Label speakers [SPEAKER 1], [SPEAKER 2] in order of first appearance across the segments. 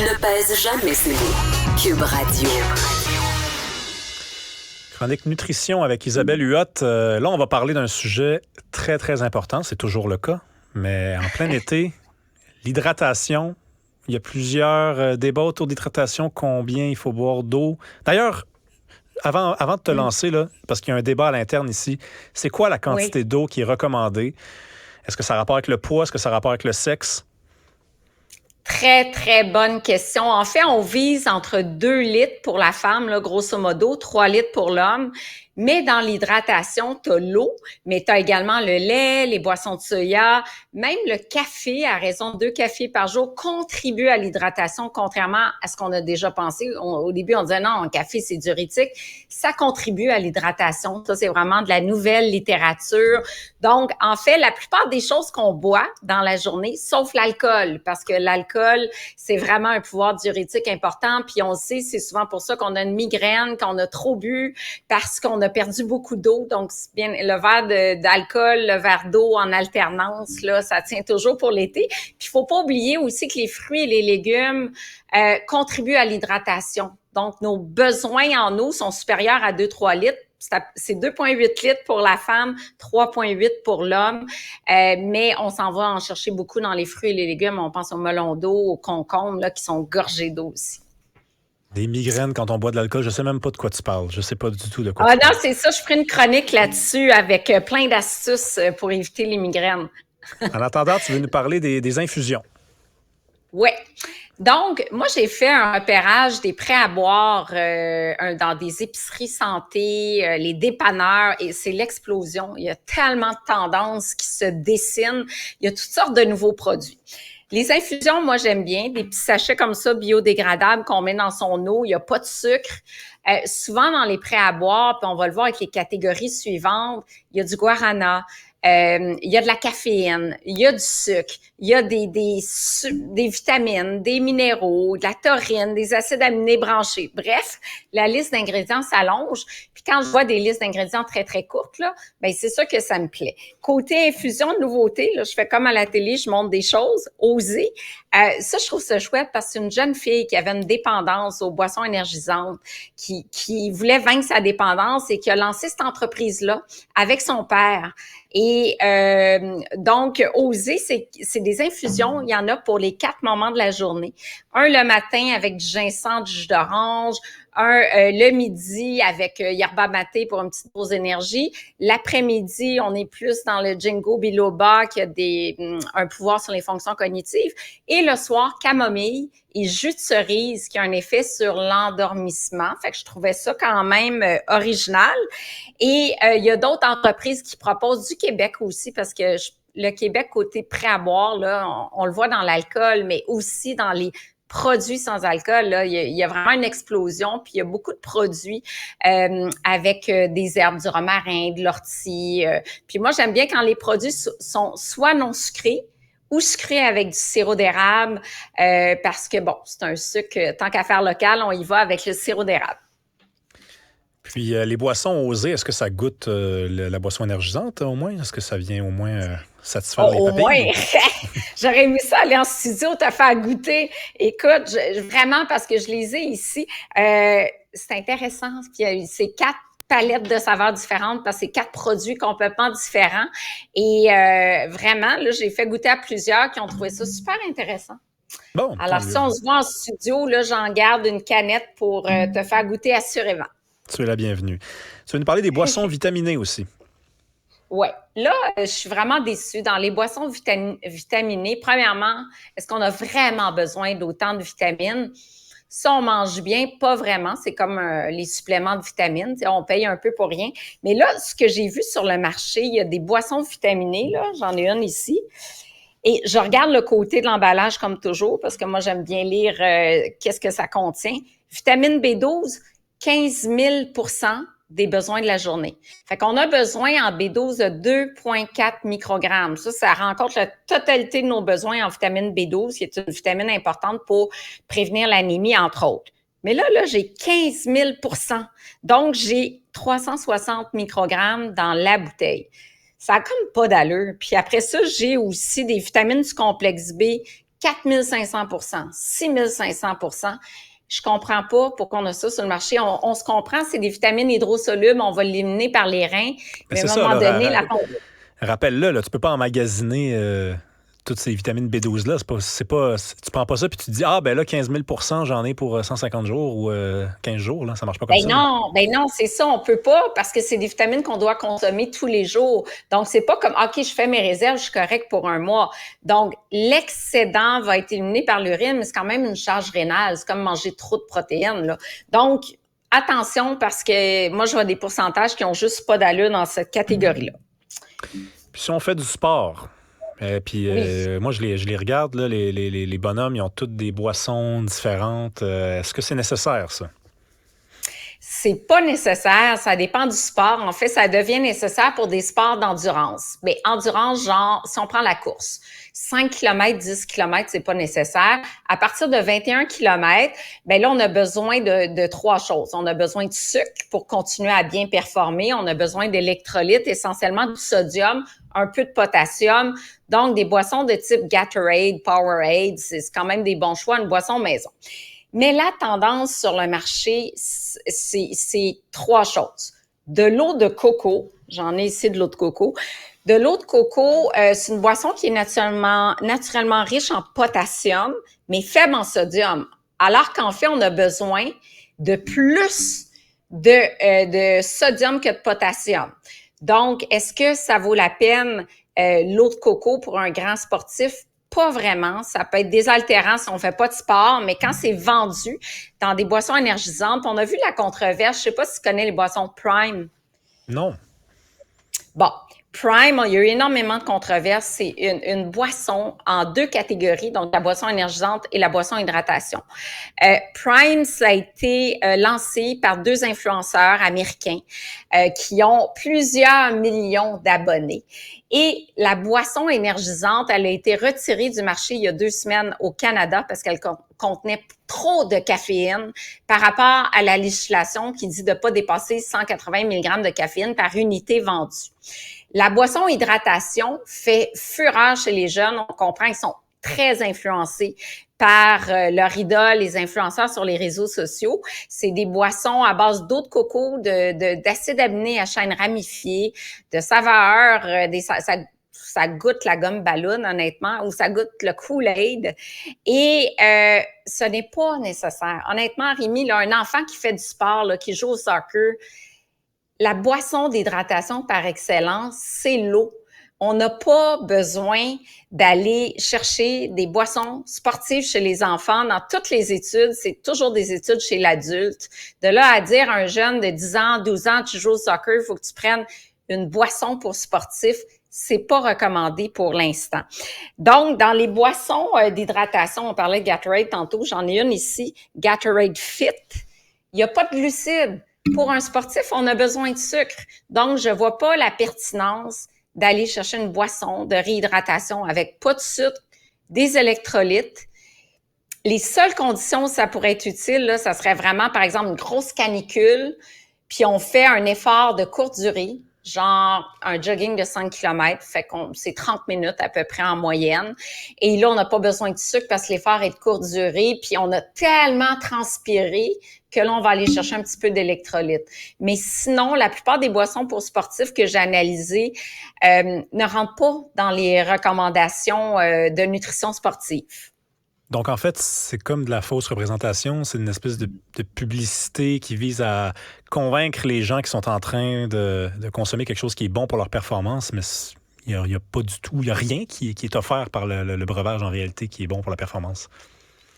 [SPEAKER 1] ne pèse jamais ses mots. Cube Radio.
[SPEAKER 2] Chronique nutrition avec Isabelle Huot. Là, on va parler d'un sujet très, très important. C'est toujours le cas. Mais en plein été, l'hydratation. Il y a plusieurs débats autour d'hydratation. Combien il faut boire d'eau? D'ailleurs, avant de te lancer, là, parce qu'il y a un débat à l'interne ici, c'est quoi la quantité d'eau qui est recommandée? Est-ce que ça a rapport avec le poids? Est-ce que ça a rapport avec le sexe?
[SPEAKER 3] Très, très bonne question. En fait, on vise entre 2 litres pour la femme, là, grosso modo, 3 litres pour l'homme. Mais dans l'hydratation, tu as l'eau, mais tu as également le lait, les boissons de soya, même le café, à raison de 2 cafés par jour, contribue à l'hydratation, contrairement à ce qu'on a déjà pensé. Au début, on disait non, un café, c'est diurétique. Ça contribue à l'hydratation. Ça, c'est vraiment de la nouvelle littérature. Donc, en fait, la plupart des choses qu'on boit dans la journée, sauf l'alcool, parce que l'alcool, c'est vraiment un pouvoir diurétique important. Puis on le sait, c'est souvent pour ça qu'on a une migraine, qu'on a trop bu, parce qu'on a perdu beaucoup d'eau. Donc, c'est bien le verre d'alcool, le verre d'eau en alternance, là, ça tient toujours pour l'été. Puis, il faut pas oublier aussi que les fruits et les légumes contribuent à l'hydratation. Donc, nos besoins en eau sont supérieurs à 2-3 litres. C'est 2,8 litres pour la femme, 3,8 pour l'homme. Mais on s'en va en chercher beaucoup dans les fruits et les légumes. On pense au melon d'eau, aux concombres, là, qui sont gorgés d'eau aussi.
[SPEAKER 2] Des migraines quand on boit de l'alcool, je sais même pas de quoi tu parles. Je sais pas du tout de quoi
[SPEAKER 3] tu
[SPEAKER 2] parles.
[SPEAKER 3] Non, c'est ça. Je ferai une chronique là-dessus avec plein d'astuces pour éviter les migraines.
[SPEAKER 2] En attendant, tu veux nous parler des infusions.
[SPEAKER 3] Oui. Donc, moi, j'ai fait un repérage des prêts à boire dans des épiceries santé, les dépanneurs, et c'est l'explosion. Il y a tellement de tendances qui se dessinent. Il y a toutes sortes de nouveaux produits. Les infusions, moi, j'aime bien. Des petits sachets comme ça, biodégradables, qu'on met dans son eau. Il n'y a pas de sucre. Souvent, dans les prêts à boire, puis on va le voir avec les catégories suivantes, il y a du guarana, il y a de la caféine, il y a du sucre, il y a des vitamines, des minéraux, de la taurine, des acides aminés branchés. Bref, la liste d'ingrédients s'allonge. Puis quand je vois des listes d'ingrédients très, très courtes, là, ben c'est sûr que ça me plaît. Côté infusion de nouveautés, là, je fais comme à la télé, je montre des choses, oser. Ça, je trouve ça chouette parce que c'est une jeune fille qui avait une dépendance aux boissons énergisantes, qui voulait vaincre sa dépendance et qui a lancé cette entreprise-là avec son père. Et donc, oser, c'est des infusions. Il y en a pour les 4 moments de la journée. Un le matin avec du ginseng, du jus d'orange. Un le midi avec yerba maté pour une petite dose d'énergie. L'après-midi, on est plus dans le ginkgo biloba qui a un pouvoir sur les fonctions cognitives. Et le soir, camomille et jus de cerise qui a un effet sur l'endormissement. Fait que je trouvais ça quand même original. Et il y a d'autres entreprises qui proposent du Québec aussi parce que le Québec, côté prêt à boire, là, on le voit dans l'alcool, mais aussi dans les produits sans alcool, là, il y a vraiment une explosion, puis il y a beaucoup de produits avec des herbes du romarin, de l'ortie. Puis moi, j'aime bien quand les produits sont soit non sucrés ou sucrés avec du sirop d'érable, parce que, bon, c'est un sucre, tant qu'à faire local, on y va avec le sirop d'érable.
[SPEAKER 2] Puis les boissons osées, est-ce que ça goûte la boisson énergisante au moins? Est-ce que ça vient au moins satisfaire les papilles?
[SPEAKER 3] Au moins! J'aurais aimé ça aller en studio, te faire goûter. Écoute, vraiment, parce que je les ai ici, c'est intéressant. Puis c'est 4 palettes de saveurs différentes parce que c'est 4 produits complètement différents. Et vraiment, là, j'ai fait goûter à plusieurs qui ont trouvé ça super intéressant.
[SPEAKER 2] Bon,
[SPEAKER 3] alors, si on se voit en studio, là, j'en garde une canette pour te faire goûter assurément.
[SPEAKER 2] Tu es la bienvenue. Tu veux nous parler des boissons vitaminées aussi?
[SPEAKER 3] Oui. Là, je suis vraiment déçue. Dans les boissons vitaminées, premièrement, est-ce qu'on a vraiment besoin d'autant de vitamines? Si on mange bien, pas vraiment. C'est comme les suppléments de vitamines. On paye un peu pour rien. Mais là, ce que j'ai vu sur le marché, il y a des boissons vitaminées. Là, j'en ai une ici. Et je regarde le côté de l'emballage comme toujours parce que moi, j'aime bien lire qu'est-ce que ça contient. Vitamine B12, 15 000 % des besoins de la journée. Fait qu'on a besoin en B12 de 2,4 microgrammes. Ça rencontre la totalité de nos besoins en vitamine B12, qui est une vitamine importante pour prévenir l'anémie, entre autres. Mais là, j'ai 15 000 %. Donc, j'ai 360 microgrammes dans la bouteille. Ça a comme pas d'allure. Puis après ça, j'ai aussi des vitamines du complexe B 4500 6500 Je comprends pas pourquoi on a ça sur le marché. On se comprend, c'est des vitamines hydrosolubles, on va l'éliminer par les reins. Mais à un moment donné,
[SPEAKER 2] rappelle-le, là, tu peux pas emmagasiner toutes ces vitamines B12-là. Tu prends pas ça puis tu te dis, ah, ben là, 15 000 j'en ai pour 150 jours ou 15 jours. Là, ça marche pas comme ça.
[SPEAKER 3] Non, c'est ça, on peut pas parce que c'est des vitamines qu'on doit consommer tous les jours. Donc, c'est pas comme, OK, je fais mes réserves, je suis correct pour un mois. Donc, l'excédent va être éliminé par l'urine, mais c'est quand même une charge rénale. C'est comme manger trop de protéines, là. Donc, attention parce que moi, je vois des pourcentages qui ont juste pas d'allure dans cette catégorie-là.
[SPEAKER 2] Puis si on fait du sport, moi, je les regarde, là, les bonhommes, ils ont toutes des boissons différentes. Est-ce que c'est nécessaire, ça?
[SPEAKER 3] C'est pas nécessaire, ça dépend du sport. En fait, ça devient nécessaire pour des sports d'endurance. Mais endurance, genre, si on prend la course, 5 km, 10 km, c'est pas nécessaire. À partir de 21 km, là, on a besoin de trois choses. On a besoin de sucre pour continuer à bien performer. On a besoin d'électrolytes, essentiellement du sodium, un peu de potassium. Donc, des boissons de type Gatorade, Powerade, c'est quand même des bons choix, une boisson maison. Mais la tendance sur le marché, c'est trois choses. De l'eau de coco, j'en ai ici de l'eau de coco. De l'eau de coco, c'est une boisson qui est naturellement riche en potassium, mais faible en sodium. Alors qu'en fait, on a besoin de plus de sodium que de potassium. Donc, est-ce que ça vaut la peine l'eau de coco pour un grand sportif? Pas vraiment. Ça peut être désaltérant si on fait pas de sport, mais quand c'est vendu dans des boissons énergisantes, on a vu la controverse. Je sais pas si tu connais les boissons Prime.
[SPEAKER 2] Non.
[SPEAKER 3] Bon. Prime, il y a eu énormément de controverses. C'est une boisson en deux catégories, donc la boisson énergisante et la boisson hydratation. Prime, ça a été lancé par deux influenceurs américains qui ont plusieurs millions d'abonnés. Et la boisson énergisante, elle a été retirée du marché il y a 2 semaines au Canada parce qu'elle contenait trop de caféine par rapport à la législation qui dit de ne pas dépasser 180 mg de caféine par unité vendue. La boisson hydratation fait fureur chez les jeunes. On comprend qu'ils sont très influencés par leur idole, les influenceurs sur les réseaux sociaux. C'est des boissons à base d'eau de coco, d'acides aminés à chaîne ramifiée, de saveurs, ça goûte la gomme ballon, honnêtement, ou ça goûte le Kool-Aid. Et ce n'est pas nécessaire. Honnêtement, Rémi, là, un enfant qui fait du sport, là, qui joue au soccer, la boisson d'hydratation par excellence, c'est l'eau. On n'a pas besoin d'aller chercher des boissons sportives chez les enfants. Dans toutes les études, c'est toujours des études chez l'adulte. De là à dire à un jeune de 10 ans, 12 ans, tu joues au soccer, il faut que tu prennes une boisson pour sportif. C'est pas recommandé pour l'instant. Donc, dans les boissons d'hydratation, on parlait de Gatorade tantôt, j'en ai une ici, Gatorade Fit. Il n'y a pas de glucides. Pour un sportif, on a besoin de sucre. Donc, je vois pas la pertinence d'aller chercher une boisson de réhydratation avec pas de sucre, des électrolytes. Les seules conditions où ça pourrait être utile, là, ça serait vraiment, par exemple, une grosse canicule, puis on fait un effort de courte durée, genre un jogging de 5 km, fait qu'on c'est 30 minutes à peu près en moyenne. Et là, on n'a pas besoin de sucre parce que l'effort est de courte durée, puis on a tellement transpiré que là, on va aller chercher un petit peu d'électrolytes. Mais sinon, la plupart des boissons pour sportifs que j'ai analysées ne rentrent pas dans les recommandations de nutrition sportive.
[SPEAKER 2] Donc, en fait, c'est comme de la fausse représentation. C'est une espèce de publicité qui vise à convaincre les gens qui sont en train de consommer quelque chose qui est bon pour leur performance, mais il n'y a pas du tout, il n'y a rien qui est offert par le breuvage en réalité qui est bon pour la performance.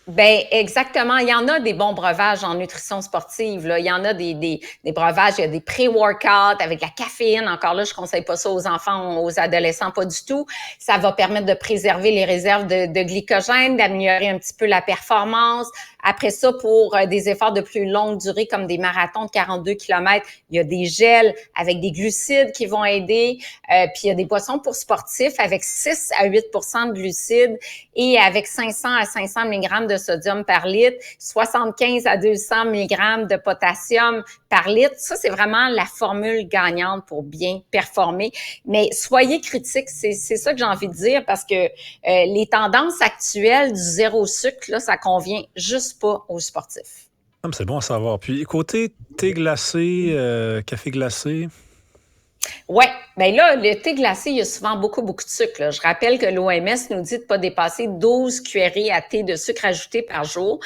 [SPEAKER 3] Ben exactement. Il y en a des bons breuvages en nutrition sportive. Là. Il y en a des breuvages, il y a des pré-workouts avec la caféine. Encore là, je conseille pas ça aux enfants, aux adolescents, pas du tout. Ça va permettre de préserver les réserves de glycogène, d'améliorer un petit peu la performance. Après ça, pour des efforts de plus longue durée, comme des marathons de 42 km, il y a des gels avec des glucides qui vont aider. Puis il y a des boissons pour sportifs avec 6 à 8 de glucides et avec 500 à 500 mg de de sodium par litre, 75 à 200 mg de potassium par litre. Ça, c'est vraiment la formule gagnante pour bien performer. Mais soyez critiques, c'est ça que j'ai envie de dire, parce que les tendances actuelles du zéro sucre, là, ça convient juste pas aux sportifs.
[SPEAKER 2] Ah, c'est bon à savoir. Puis côté thé glacé, café glacé.
[SPEAKER 3] Ouais, bien là, le thé glacé, il y a souvent beaucoup de sucre, là. Je rappelle que l'OMS nous dit de ne pas dépasser 12 cuillerées à thé de sucre ajouté par jour.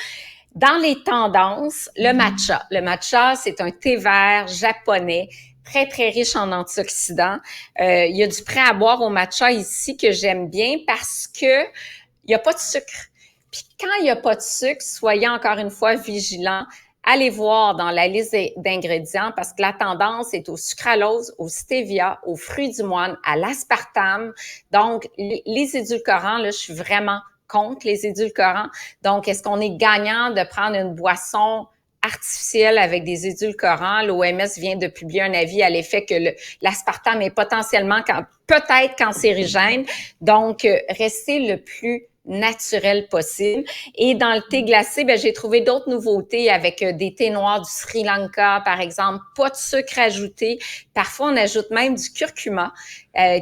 [SPEAKER 3] Dans les tendances, le matcha. Le matcha, c'est un thé vert japonais très, très riche en antioxydants. Il y a du prêt à boire au matcha ici que j'aime bien parce que il n'y a pas de sucre. Puis quand il n'y a pas de sucre, soyez encore une fois vigilants. Allez voir dans la liste d'ingrédients parce que la tendance est au sucralose, au stevia, aux fruits du moine, à l'aspartame. Donc, les édulcorants, là, je suis vraiment contre les édulcorants. Donc, est-ce qu'on est gagnant de prendre une boisson artificielle avec des édulcorants? L'OMS vient de publier un avis à l'effet que l'aspartame est potentiellement peut-être cancérigène. Donc, restez le plus naturel possible. Et dans le thé glacé, j'ai trouvé d'autres nouveautés avec des thés noirs du Sri Lanka, par exemple, pas de sucre ajouté. Parfois, on ajoute même du curcuma,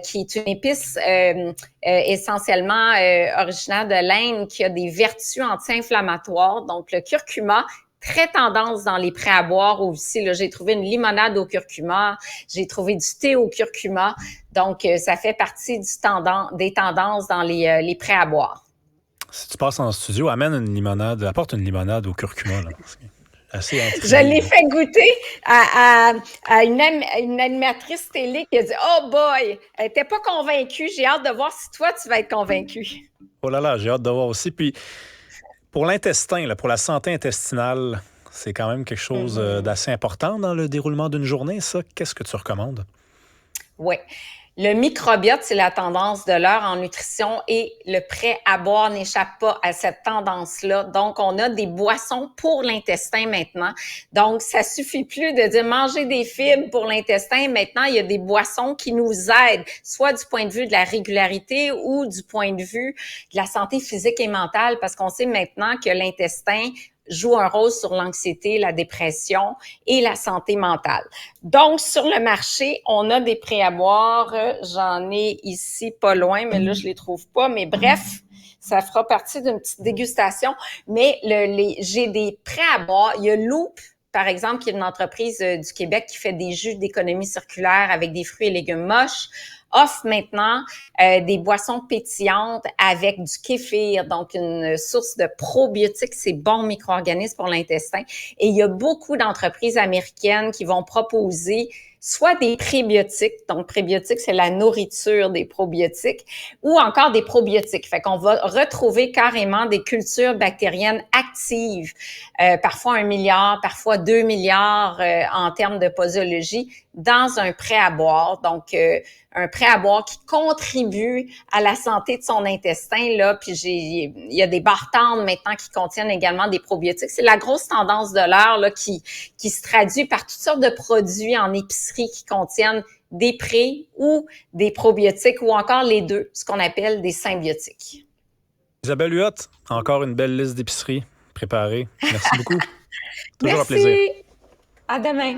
[SPEAKER 3] qui est une épice essentiellement originaire de l'Inde, qui a des vertus anti-inflammatoires. Donc, le curcuma, très tendance dans les prêts à boire aussi. Là, j'ai trouvé une limonade au curcuma, j'ai trouvé du thé au curcuma. Donc, ça fait partie des tendances dans les prêts à boire.
[SPEAKER 2] Si tu passes en studio, apporte une limonade au curcuma. Là. Assez
[SPEAKER 3] Je l'ai fait goûter à une animatrice télé qui a dit « Oh boy! » Elle n'était pas convaincue. J'ai hâte de voir si toi, tu vas être convaincu.
[SPEAKER 2] Oh là là, j'ai hâte de voir aussi. Puis, pour l'intestin, pour la santé intestinale, c'est quand même quelque chose d'assez important dans le déroulement d'une journée, ça. Qu'est-ce que tu recommandes?
[SPEAKER 3] Oui. Le microbiote, c'est la tendance de l'heure en nutrition et le prêt à boire n'échappe pas à cette tendance-là. Donc, on a des boissons pour l'intestin maintenant. Donc, ça suffit plus de dire manger des fibres pour l'intestin. Maintenant, il y a des boissons qui nous aident, soit du point de vue de la régularité ou du point de vue de la santé physique et mentale, parce qu'on sait maintenant que l'intestin joue un rôle sur l'anxiété, la dépression et la santé mentale. Donc, sur le marché, on a des prêts à boire. J'en ai ici pas loin, mais là, je les trouve pas. Mais bref, ça fera partie d'une petite dégustation. Mais j'ai des prêts à boire. Il y a Loop, par exemple, qui est une entreprise du Québec qui fait des jus d'économie circulaire avec des fruits et légumes moches, offre maintenant des boissons pétillantes avec du kéfir, donc une source de probiotiques, c'est bon micro-organismes pour l'intestin. Et il y a beaucoup d'entreprises américaines qui vont proposer soit des prébiotiques, donc prébiotiques, c'est la nourriture des probiotiques, ou encore des probiotiques. Fait qu'on va retrouver carrément des cultures bactériennes actives, parfois 1 milliard, parfois 2 milliards en termes de posologie, dans un prêt à boire. Donc, un prêt à boire qui contribue à la santé de son intestin, là. Puis il y a des bartendes maintenant qui contiennent également des probiotiques. C'est la grosse tendance de l'heure, là, qui se traduit par toutes sortes de produits en épicerie qui contiennent des prés ou des probiotiques ou encore les deux, ce qu'on appelle des symbiotiques.
[SPEAKER 2] Isabelle Huot, encore une belle liste d'épiceries préparée. Merci beaucoup. Toujours
[SPEAKER 3] Merci.
[SPEAKER 2] un plaisir.
[SPEAKER 3] À demain.